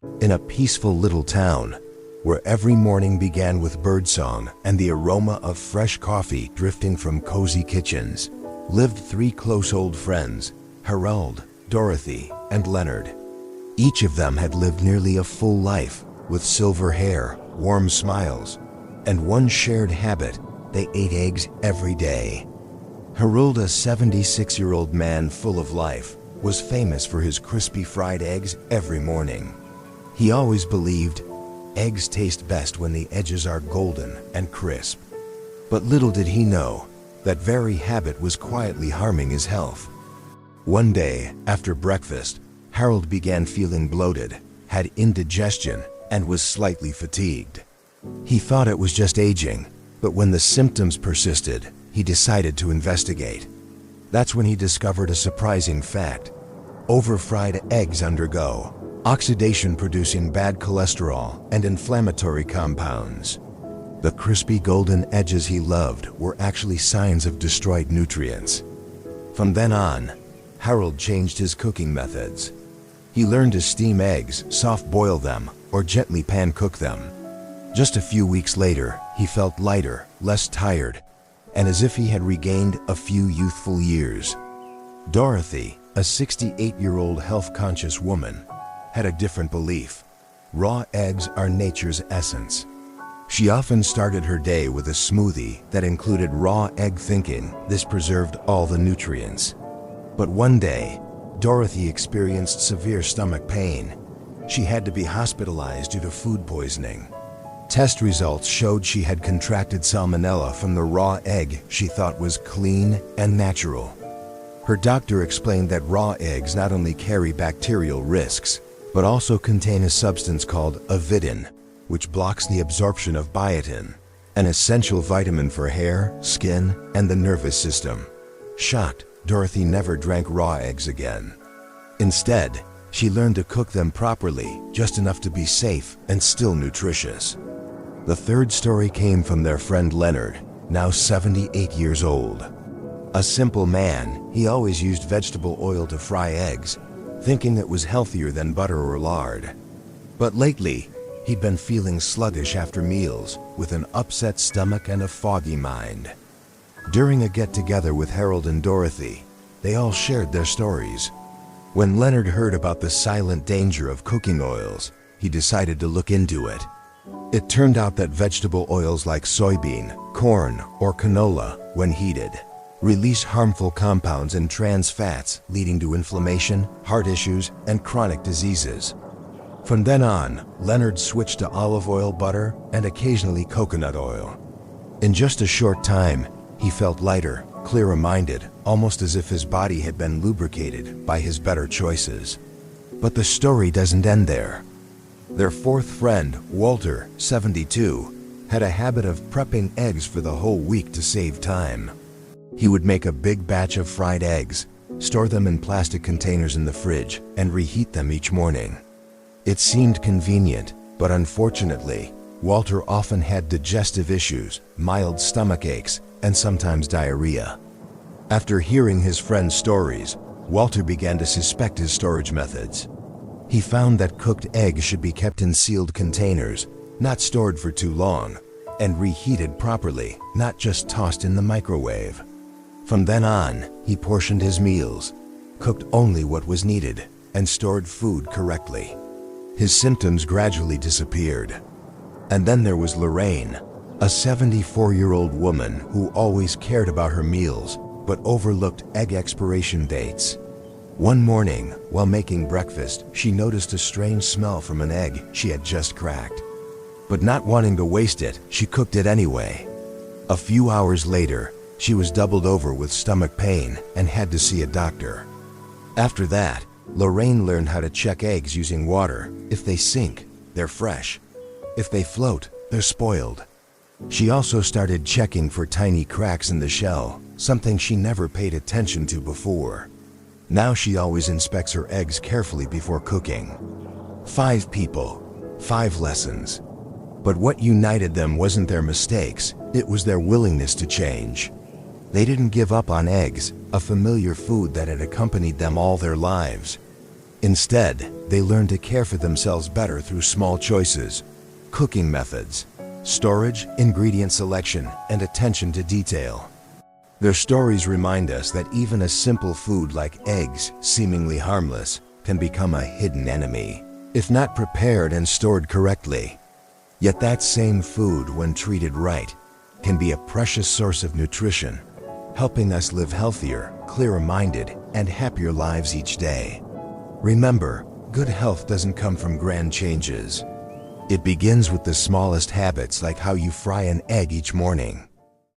In a peaceful little town, where every morning began with birdsong and the aroma of fresh coffee drifting from cozy kitchens, lived three close old friends, Harold, Dorothy, and Leonard. Each of them had lived nearly a full life, with silver hair, warm smiles, and one shared habit: they ate eggs every day. Harold, a 76-year-old man full of life, was famous for his crispy fried eggs every morning. He always believed eggs taste best when the edges are golden and crisp. But little did he know, that very habit was quietly harming his health. One day, after breakfast, Harold began feeling bloated, had indigestion, and was slightly fatigued. He thought it was just aging, but when the symptoms persisted, he decided to investigate. That's when he discovered a surprising fact. Overfried eggs undergo oxidation, producing bad cholesterol and inflammatory compounds. The crispy golden edges he loved were actually signs of destroyed nutrients. From then on, Harold changed his cooking methods. He learned to steam eggs, soft-boil them, or gently pan-cook them. Just a few weeks later, he felt lighter, less tired, and as if he had regained a few youthful years. Dorothy, a 68-year-old health-conscious woman, had a different belief. Raw eggs are nature's essence. She often started her day with a smoothie that included raw egg, thinking this preserved all the nutrients. But one day, Dorothy experienced severe stomach pain. She had to be hospitalized due to food poisoning. Test results showed she had contracted salmonella from the raw egg she thought was clean and natural. Her doctor explained that raw eggs not only carry bacterial risks, but also contain a substance called avidin, which blocks the absorption of biotin, an essential vitamin for hair, skin, and the nervous system. Shocked, Dorothy never drank raw eggs again. Instead, she learned to cook them properly, just enough to be safe and still nutritious. The third story came from their friend Leonard, now 78 years old. A simple man, he always used vegetable oil to fry eggs, thinking it was healthier than butter or lard. But lately, he'd been feeling sluggish after meals, with an upset stomach and a foggy mind. During a get-together with Harold and Dorothy, they all shared their stories. When Leonard heard about the silent danger of cooking oils, he decided to look into it. It turned out that vegetable oils like soybean, corn, or canola, when heated, release harmful compounds and trans fats, leading to inflammation, heart issues, and chronic diseases. From then on, Leonard switched to olive oil, butter, and occasionally coconut oil. In just a short time, he felt lighter, clearer-minded, almost as if his body had been lubricated by his better choices. But the story doesn't end there. Their fourth friend, Walter, 72, had a habit of prepping eggs for the whole week to save time. He would make a big batch of fried eggs, store them in plastic containers in the fridge, and reheat them each morning. It seemed convenient, but unfortunately, Walter often had digestive issues, mild stomach aches, and sometimes diarrhea. After hearing his friend's stories, Walter began to suspect his storage methods. He found that cooked eggs should be kept in sealed containers, not stored for too long, and reheated properly, not just tossed in the microwave. From then on, he portioned his meals, cooked only what was needed, and stored food correctly. His symptoms gradually disappeared. And then there was Lorraine, a 74-year-old woman who always cared about her meals, but overlooked egg expiration dates. One morning, while making breakfast, she noticed a strange smell from an egg she had just cracked. But not wanting to waste it, she cooked it anyway. A few hours later, she was doubled over with stomach pain and had to see a doctor. After that, Lorraine learned how to check eggs using water. If they sink, they're fresh. If they float, they're spoiled. She also started checking for tiny cracks in the shell, something she never paid attention to before. Now she always inspects her eggs carefully before cooking. 5 people, 5 lessons. But what united them wasn't their mistakes, it was their willingness to change. They didn't give up on eggs, a familiar food that had accompanied them all their lives. Instead, they learn to care for themselves better through small choices, cooking methods, storage, ingredient selection, and attention to detail. Their stories remind us that even a simple food like eggs, seemingly harmless, can become a hidden enemy, if not prepared and stored correctly. Yet that same food, when treated right, can be a precious source of nutrition, helping us live healthier, clearer-minded, and happier lives each day. Remember, good health doesn't come from grand changes. It begins with the smallest habits, like how you fry an egg each morning.